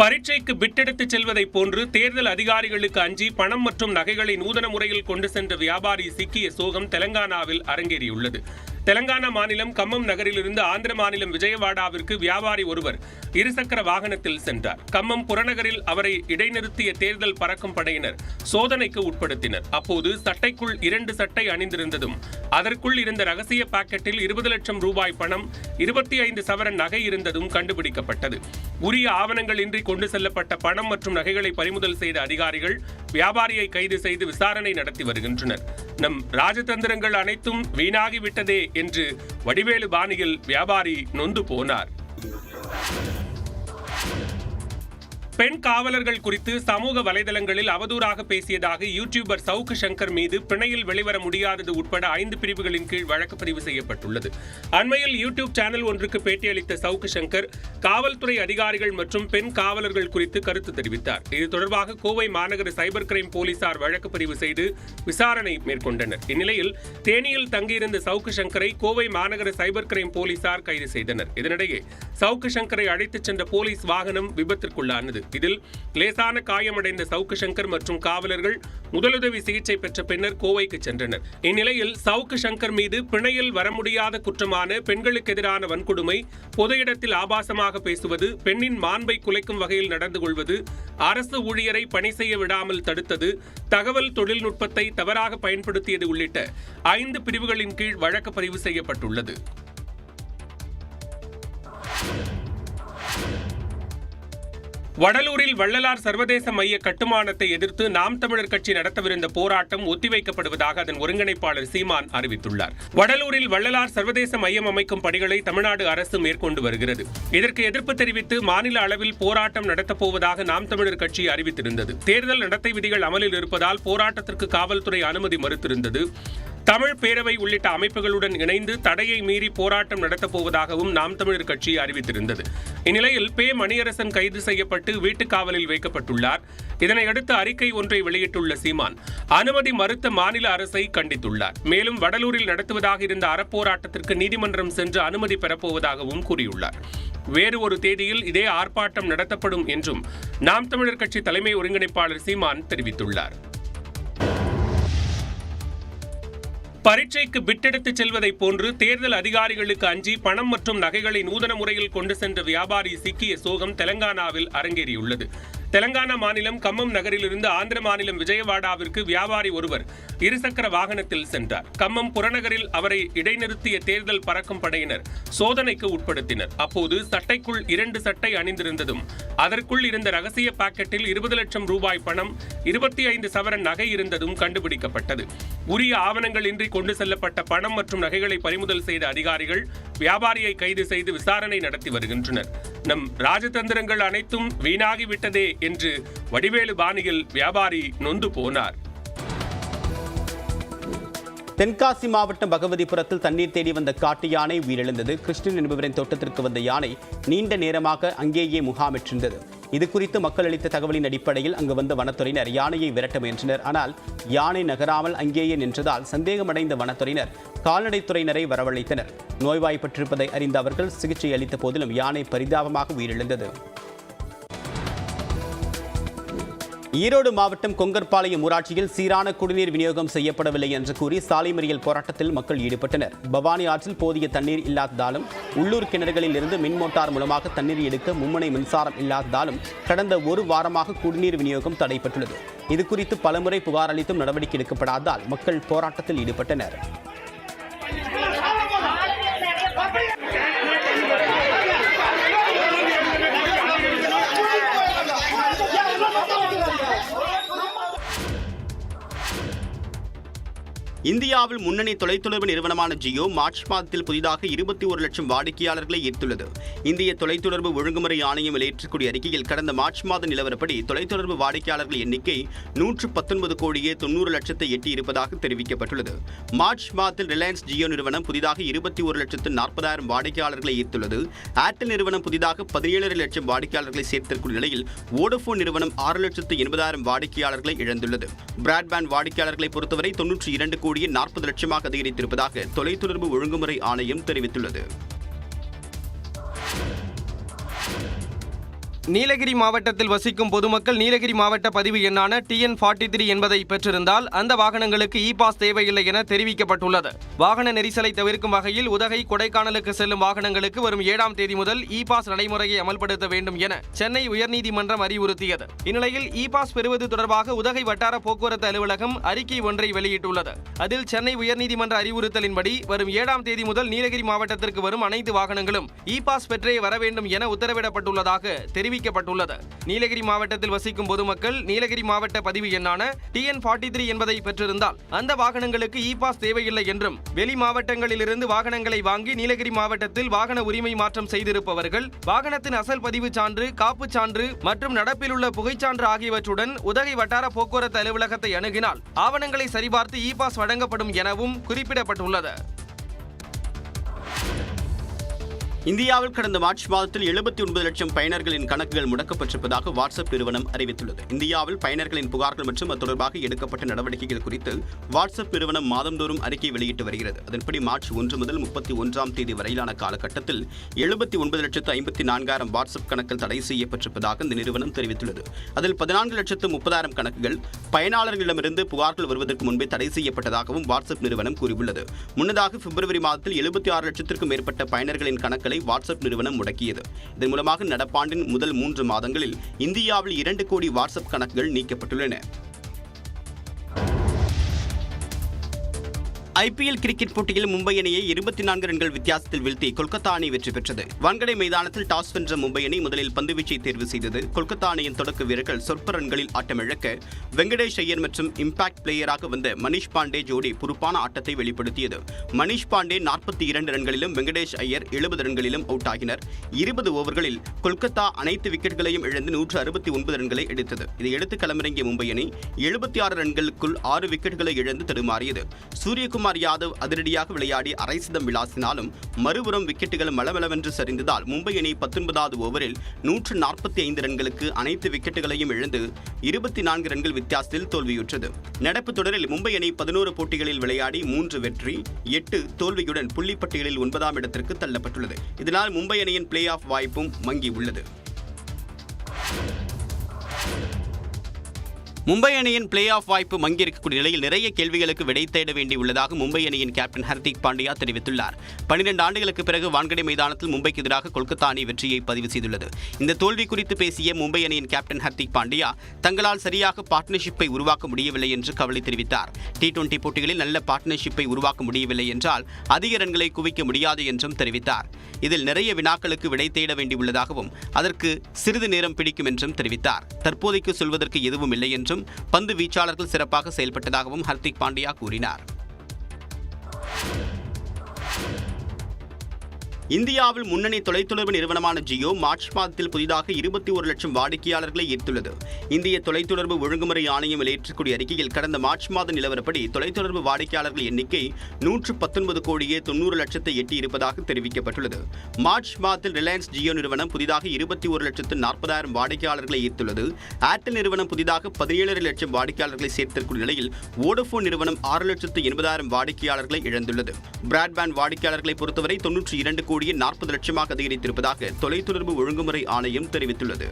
பரீட்சைக்கு பிட்டெடுத்துச் செல்வதைப் போன்று தேர்தல் அதிகாரிகளுக்கு அஞ்சி பணம் மற்றும் நகைகளை நூதன முறையில் கொண்டு சென்ற வியாபாரி சிக்கிய சோகம் தெலங்கானாவில் அரங்கேறியுள்ளது. தெலங்கானா மாநிலம் கம்மம் நகரிலிருந்து ஆந்திர மாநிலம் விஜயவாடாவிற்கு வியாபாரி ஒருவர் இருசக்கர வாகனத்தில் சென்றார். கம்மம் புறநகரில் அவரை இடைநிறுத்திய தேர்தல் பறக்கும் படையினர் சோதனைக்கு உட்படுத்தினர். அப்போது சட்டைக்குள் 2 சட்டை அணிந்திருந்ததும் அதற்குள் இருந்த ரகசிய பாக்கெட்டில் 20 லட்சம் ரூபாய் பணம், 25 சவரன் நகை இருந்ததும் கண்டுபிடிக்கப்பட்டது. உரிய ஆவணங்கள் இன்றி கொண்டு செல்லப்பட்ட பணம் மற்றும் நகைகளை பறிமுதல் செய்த அதிகாரிகள் வியாபாரியை கைது செய்து விசாரணை நடத்தி வருகின்றனர். நம் ராஜதந்திரங்கள் அனைத்தும் வீணாகிவிட்டதே என்று வடிவேலு பாணியில் வியாபாரி நொந்து போனார். பெண் காவலர்கள் குறித்து சமூக வலைதளங்களில் அவதூறாக பேசியதாக யூடியூபர் சவுக்கு சங்கர் மீது பிணையில் வெளிவர முடியாதது உட்பட 5 பிரிவுகளின் கீழ் வழக்கு பதிவு செய்யப்பட்டுள்ளது. அண்மையில் யூடியூப் சேனல் ஒன்றுக்கு பேட்டியளித்த சவுக்கு சங்கர் காவல்துறை அதிகாரிகள் மற்றும் பெண் காவலர்கள் குறித்து கருத்து தெரிவித்தார். இது தொடர்பாக கோவை மாநகர சைபர் கிரைம் போலீசார் வழக்கு பதிவு செய்து விசாரணை மேற்கொண்டனர். இந்நிலையில் தேனியில் தங்கியிருந்த சவுக்கு சங்கரை கோவை மாநகர சைபர் கிரைம் போலீசார் கைது செய்தனர். இதனிடையே சவுக்கு சங்கரை அழைத்துச் சென்ற போலீஸ் வாகனம் விபத்திற்குள்ளானது. இதில் லேசான காயமடைந்த சவுக்கு சங்கர் மற்றும் காவலர்கள் முதலுதவி சிகிச்சை பெற்ற பின்னர் கோவைக்கு சென்றனர். இந்நிலையில் சவுக்கு சங்கர் மீது பிணையில் வர முடியாத குற்றமான பெண்களுக்கு எதிரான வன்கொடுமை, பொது இடத்தில் ஆபாசமாக பேசுவது, பெண்ணின் மாண்பை குலைக்கும் வகையில் நடந்து கொள்வது, அரசு ஊழியரை பணி செய்ய விடாமல் தடுத்தது, தகவல் தொழில்நுட்பத்தை தவறாக பயன்படுத்தியது உள்ளிட்ட 5 பிரிவுகளின் கீழ் வழக்கு பதிவு செய்யப்பட்டுள்ளது. வடலூரில் வள்ளலார் சர்வதேச மைய கட்டுமானத்தை எதிர்த்து நாம் தமிழர் கட்சி நடத்தவிருந்த போராட்டம் ஒத்திவைக்கப்படுவதாக அதன் ஒருங்கிணைப்பாளர் சீமான் அறிவித்துள்ளார். வடலூரில் வள்ளலார் சர்வதேச மையம் அமைக்கும் பணிகளை தமிழ்நாடு அரசு மேற்கொண்டு வருகிறது. இதற்கு எதிர்ப்பு தெரிவித்து மாநில அளவில் போராட்டம் நடத்தப்போவதாக நாம் தமிழர் கட்சி அறிவித்திருந்தது. தேர்தல் நடத்தை விதிகள் அமலில் இருப்பதால் போராட்டத்திற்கு காவல்துறை அனுமதி மறுத்திருந்தது. தமிழ் பேரவை உள்ளிட்ட அமைப்புகளுடன் இணைந்து தடையை மீறி போராட்டம் நடத்தப்போவதாகவும் நாம் தமிழர் கட்சி அறிவித்திருந்தது. இந்நிலையில் மணியரசன் கைது செய்யப்பட்டு வீட்டுக் காவலில் வைக்கப்பட்டுள்ளார். இதனையடுத்து அறிக்கை ஒன்றை வெளியிட்டுள்ள சீமான் அனுமதி மறுத்த மாநில அரசை கண்டித்துள்ளார். மேலும் வடலூரில் நடத்துவதாக இருந்த அறப்போராட்டத்திற்கு நீதிமன்றம் சென்று அனுமதி பெறப்போவதாகவும் கூறியுள்ளார். வேறு ஒரு தேதியில் இதே ஆர்ப்பாட்டம் நடத்தப்படும் என்றும் நாம் தமிழர் கட்சி தலைமை ஒருங்கிணைப்பாளர் சீமான் தெரிவித்துள்ளார். பரீட்சைக்கு பிட்டெடுத்துச் செல்வதைப் போன்று தேர்தல் அதிகாரிகளுக்கு அஞ்சி பணம் மற்றும் நகைகளை நூதன முறையில் கொண்டு சென்ற வியாபாரி சிக்கிய சோகம் தெலங்கானாவில் அரங்கேறியுள்ளது. தெலங்கானா மாநிலம் கம்மம் நகரிலிருந்து ஆந்திர மாநிலம் விஜயவாடாவிற்கு வியாபாரி ஒருவர் இருசக்கர வாகனத்தில் சென்றார். கம்மம் புறநகரில் அவரை இடைநிறுத்திய தேர்தல் பறக்கும் படையினர் சோதனைக்கு உட்படுத்தினர். அப்போது சட்டைக்குள் 2 சட்டை அணிந்திருந்ததும் அதற்குள் இருந்த ரகசிய பாக்கெட்டில் 20 லட்சம் ரூபாய் பணம், 25 சவரன் நகை இருந்ததும் கண்டுபிடிக்கப்பட்டது. உரிய ஆவணங்கள் இன்றி கொண்டு செல்லப்பட்ட பணம் மற்றும் நகைகளை பறிமுதல் செய்த அதிகாரிகள் வியாபாரியை கைது செய்து விசாரணை நடத்தி வருகின்றனர். நம் ராஜதந்திரங்கள் அனைத்தும் வீணாகிவிட்டதே என்று வடிவேலு பாணியில் வியாபாரி நொந்து போனார். தென்காசி மாவட்டம் பகவதிபுரத்தில் தண்ணீர் தேடி வந்த காட்டு யானை உயிரிழந்தது. கிருஷ்ணன் என்பவரின் தோட்டத்திற்கு வந்த யானை நீண்ட நேரமாக அங்கேயே முகாமிட்டிருந்தது. இது குறித்து மக்கள் அளித்த தகவலின் அடிப்படையில் அங்கு வந்த வனத்துறையினர் யானையை விரட்ட முயன்றனர். ஆனால் யானை நகராமல் அங்கேயே நின்றதால் சந்தேகமடைந்த வனத்துறையினர் கால்நடைத்துறையினரை வரவழைத்தனர். நோய்வாய்ப்பட்டிருப்பதை அறிந்த அவர்கள் சிகிச்சை அளித்த போதிலும் யானை பரிதாபமாக உயிரிழந்தது. ஈரோடு மாவட்டம் கொங்கர்பாளையம் ஊராட்சியில் சீரான குடிநீர் விநியோகம் செய்யப்படவில்லை என்று கூறி சாலை மறியல் போராட்டத்தில் மக்கள் ஈடுபட்டனர். பவானி ஆற்றில் போதிய தண்ணீர் இல்லாததாலும் உள்ளூர் கிணறுகளில் இருந்து மின் மோட்டார் மூலமாக தண்ணீர் எடுக்க மும்முனை மின்சாரம் இல்லாததாலும் கடந்த 1 வாரமாக குடிநீர் விநியோகம் தடைப்பட்டுள்ளது. இதுகுறித்து பலமுறை புகார் அளித்தும் நடவடிக்கை எடுக்கப்படாததால் மக்கள் போராட்டத்தில் ஈடுபட்டனர். இந்தியாவில் முன்னணி தொலைத்தொடர்பு நிறுவனமான ஜியோ மார்ச் மாதத்தில் புதிதாக 21 லட்சம் வாடிக்கையாளர்களை ஈர்த்துள்ளது. இந்திய தொலைத்தொடர்பு ஒழுங்குமுறை ஆணையம் வெளியிடக்கூடிய அறிக்கையில் கடந்த மார்ச் மாத நிலவரப்படி தொலைத்தொடர்பு வாடிக்கையாளர்கள் எண்ணிக்கை 119 கோடியே 90 லட்சத்தை எட்டியிருப்பதாக தெரிவிக்கப்பட்டுள்ளது. மார்ச் மாதத்தில் ரிலையன்ஸ் ஜியோ நிறுவனம் புதிதாக 21 லட்சத்து 40,000 வாடிக்கையாளர்களை ஈர்த்துள்ளது. ஏர்டெல் நிறுவனம் புதிதாக 17 லட்சம் வாடிக்கையாளர்களை சேர்த்திருக்கும் நிலையில் வோடஃபோன் நிறுவனம் 6 லட்சத்து 80,000 வாடிக்கையாளர்களை இழந்துள்ளது. பிராட்பேண்ட் வாடிக்கையாளர்களை பொறுத்தவரை 92 கோடியே 40 லட்சமாக அதிகரித்திருப்பதாக தொலைத்தொடர்பு ஒழுங்குமுறை ஆணையம் தெரிவித்துள்ளது. நீலகிரி மாவட்டத்தில் வசிக்கும் பொதுமக்கள் நீலகிரி மாவட்ட பதிவு எண்ணான TN43 என்பதை பெற்றிருந்தால் அந்த வாகனங்களுக்கு இ பாஸ் தேவையில்லை என தெரிவிக்கப்பட்டுள்ளது. வாகன நெரிசலை தவிர்க்கும் வகையில் உதகை, கொடைக்கானலுக்கு செல்லும் வாகனங்களுக்கு வரும் 7ஆம் தேதி முதல் இ பாஸ் நடைமுறையை அமல்படுத்த வேண்டும் என சென்னை உயர்நீதிமன்றம் அறிவுறுத்தியது. இந்நிலையில் இ பாஸ் பெறுவது தொடர்பாக உதகை வட்டார போக்குவரத்து அலுவலகம் அறிக்கை ஒன்றை வெளியிட்டுள்ளது. அதில் சென்னை உயர்நீதிமன்ற அறிவுறுத்தலின்படி வரும் 7ஆம் தேதி முதல் நீலகிரி மாவட்டத்திற்கு வரும் அனைத்து வாகனங்களும் இ பாஸ் பெற்றே வர வேண்டும் என உத்தரவிடப்பட்டுள்ளதாக தெரிவிக்கப்பட்டுள்ளது. நீலகிரி மாவட்டத்தில் வசிக்கும் பொதுமக்கள் நீலகிரி மாவட்ட பதிவு எண்ணான TN43 என்பதை பெற்றிருந்தால் அந்த வாகனங்களுக்கு இ பாஸ் தேவையில்லை என்றும், வெளி மாவட்டங்களிலிருந்து வாகனங்களை வாங்கி நீலகிரி மாவட்டத்தில் வாகன உரிமை மாற்றம் செய்திருப்பவர்கள் வாகனத்தின் அசல் பதிவு சான்று, காப்புச் சான்று மற்றும் நடப்பில் உள்ள புகைச்சான்று ஆகியவற்றுடன் உதகை வட்டார போக்குவரத்து அலுவலகத்தை அணுகினால் ஆவணங்களை சரிபார்த்து இ பாஸ் வழங்கப்படும் எனவும் குறிப்பிடப்பட்டுள்ளது. இந்தியாவில் கடந்த மார்ச் மாதத்தில் 79 லட்சம் பயனர்களின் கணக்குகள் முடக்கப்பட்டிருப்பதாக வாட்ஸ்அப் நிறுவனம் அறிவித்துள்ளது. இந்தியாவில் பயனர்களின் புகார்கள் மற்றும் அது தொடர்பாக எடுக்கப்பட்ட நடவடிக்கைகள் குறித்து வாட்ஸ்அப் நிறுவனம் மாதந்தோறும் அறிக்கை வெளியிட்டு வருகிறது. அதன்படி மார்ச் 1 முதல் 31ஆம் தேதி வரையிலான காலகட்டத்தில் 79,54,000 வாட்ஸ்அப் கணக்குகள் தடை செய்யப்பட்டிருப்பதாக இந்த நிறுவனம் தெரிவித்துள்ளது. அதில் 14,30,000 கணக்குகள் பயனாளர்களிடமிருந்து புகார்கள் வருவதற்கு முன்பே தடை செய்யப்பட்டதாகவும் வாட்ஸ்அப் நிறுவனம் கூறியுள்ளது. முன்னதாக பிப்ரவரி மாதத்தில் 76 லட்சத்திற்கும் மேற்பட்ட பயனர்களின் கணக்குகளை வாட்ஸ்அப் நிறுவனம் முடக்கியது. இதன் மூலமாக நடப்பாண்டின் முதல் 3 மாதங்களில் இந்தியாவில் 2 கோடி வாட்ஸ்அப் கணக்குகள் நீக்கப்பட்டுள்ளன. IPL கிரிக்கெட் போட்டியில் மும்பை அணியை 24 ரன்கள் வித்தியாசத்தில் வீழ்த்தி கொல்கத்தா அணி வெற்றி பெற்றது. வான்கடே மைதானத்தில் டாஸ் வென்ற மும்பை அணி முதலில் பந்துவீச்சை தேர்வு செய்தது. கொல்கத்தா அணியின் தொடக்க வீரர்கள் சொற்ப ரன்களில் ஆட்டமிழக்க வெங்கடேஷ் ஐயர் மற்றும் இம்பாக்ட் பிளேயராக வந்த மனிஷ் பாண்டே ஜோடி பொறுப்பான ஆட்டத்தை வெளிப்படுத்தியது. மனிஷ் பாண்டே 42 ரன்களிலும் வெங்கடேஷ் ஐயர் 70 ரன்களிலும் அவுட் ஆகினர். 20 ஓவர்களில் கொல்கத்தா அனைத்து விக்கெட்டுகளையும் இழந்து 169 ரன்களை எடுத்தது. இதையடுத்து களமிறங்கிய மும்பை அணி 76 ரன்களுக்குள் 6 விக்கெட்டுகளை இழந்து தடுமாறியது. சூரியகுமார் யாதவ் அதிரடியாக விளையாடி அரை சதம் விளாசினாலும் மறுபுறம் விக்கெட்டுகள் மளமளவென்று சரிந்ததால் மும்பை அணி 19வது ஓவரில் 145 ரன்களுக்கு அனைத்து விக்கெட்டுகளையும் இழந்து 24 ரன்கள் வித்தியாசத்தில் தோல்வியுற்றது. நடப்பு தொடரில் மும்பை அணி 11 போட்டிகளில் விளையாடி 3 வெற்றி 8 தோல்வியுடன் புள்ளிப்பட்டியலில் 9ஆம் இடத்திற்கு தள்ளப்பட்டுள்ளது. இதனால் மும்பை அணியின் பிளே ஆஃப் வாய்ப்பும் மங்கியுள்ளது. மும்பை அணியின் பிளே ஆஃப் வாய்ப்பு மங்கியிருக்கக்கூடிய நிலையில் நிறைய கேள்விகளுக்கு விடை தேட வேண்டியுள்ளதாக மும்பை அணியின் கேப்டன் ஹர்திக் பாண்டியா தெரிவித்துள்ளார். 12 ஆண்டுகளுக்கு பிறகு வான்கடே மைதானத்தில் மும்பைக்கு எதிராக கொல்கத்தா அணி வெற்றியை பதிவு செய்துள்ளது. இந்த தோல்வி குறித்து பேசிய மும்பை அணியின் கேப்டன் ஹர்திக் பாண்டியா தங்களால் சரியாக பார்ட்னர்ஷிப்பை உருவாக்க முடியவில்லை என்று கவலை தெரிவித்தார். T20 போட்டிகளில் நல்ல பார்ட்னர்ஷிப்பை உருவாக்க முடியவில்லை என்றால் அதிக ரன்களை குவிக்க முடியாது என்றும் தெரிவித்தார். இதில் நிறைய வினாக்களுக்கு விடை தேட வேண்டியுள்ளதாகவும் அதற்கு சிறிது நேரம் பிடிக்கும் என்றும் தெரிவித்தார். தற்போதைக்கு சொல்வதற்கு எதுவும் இல்லை என்றும் பந்து வீச்சாளர்கள் சிறப்பாக செயல்பட்டதாகவும் ஹர்திக் பாண்டியா கூறினார். இந்தியாவில் முன்னணி தொலைத்தொடர்பு நிறுவனமான ஜியோ மார்ச் மாதத்தில் புதிதாக 21 லட்சம் வாடிக்கையாளர்களை ஈர்த்துள்ளது. இந்திய தொலைத்தொடர்பு ஒழுங்குமுறை ஆணையம் வெளியிடக்கூடிய அறிக்கையில் கடந்த மார்ச் மாத நிலவரப்படி தொலைத்தொடர்பு வாடிக்கையாளர்கள் எண்ணிக்கை 119 கோடியே 90 லட்சத்தை எட்டியிருப்பதாக தெரிவிக்கப்பட்டுள்ளது. மார்ச் மாதத்தில் ரிலையன்ஸ் ஜியோ நிறுவனம் புதிதாக 21,40,000 வாடிக்கையாளர்களை ஈர்த்துள்ளது. ஏர்டெல் நிறுவனம் புதிதாக 17 லட்சம் வாடிக்கையாளர்களை சேர்த்திருக்கும் நிலையில் வோடஃபோன் நிறுவனம் 6,80,000 வாடிக்கையாளர்களை இழந்துள்ளது. பிராட்பேண்ட் வாடிக்கையாளர்களை பொறுத்தவரை 92 கோடியே 40 லட்சமாக அதிகரித்திருப்பதாக தொலைத்தொடர்பு ஒழுங்குமுறை ஆணையம் தெரிவித்துள்ளது.